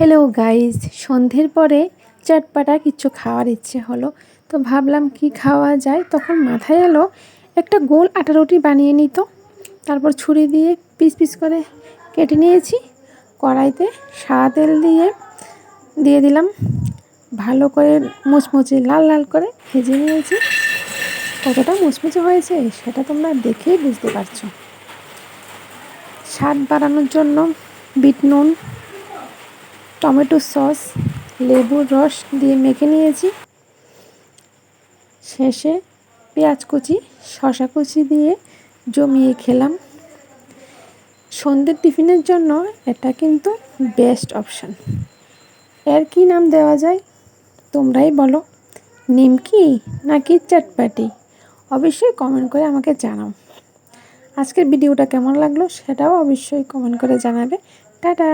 Hello guys, সন্ধ্যের পরে চটপাটা কিছু খাওয়ার ইচ্ছে হলো। তো ভাবলাম কি খাওয়া যায়। তখন মাথায় এলো একটা গোল আটা রুটি বানিয়ে নিত। তারপর ছুরি দিয়ে পিস পিস করে কেটে নিয়েছি। কড়াইতে সাদা তেল দিয়ে দিলাম। ভালো করে মুচমুচে লাল লাল করে ভেজে নিয়েছি। কতটা মুচমুচে হয়েছে সেটা তোমরা দেখেই বুঝতে পারছো। স্বাদ বাড়ানোর জন্য বিট নুন, টমেটো সস, লেবুর রস দিয়ে মেখে নিয়েছি। শেষে পেঁয়াজ কুচি, শসা কুচি দিয়ে জমিয়ে খেলাম। সন্ধ্যের টিফিনের জন্য এটা কিন্তু বেস্ট অপশান। এর কী নাম দেওয়া যায় তোমরাই বলো, নিমকি নাকি চটপাটি? অবশ্যই কমেন্ট করে আমাকে জানাও। আজকের ভিডিওটা কেমন লাগলো সেটাও অবশ্যই কমেন্ট করে জানাবে। টাটা।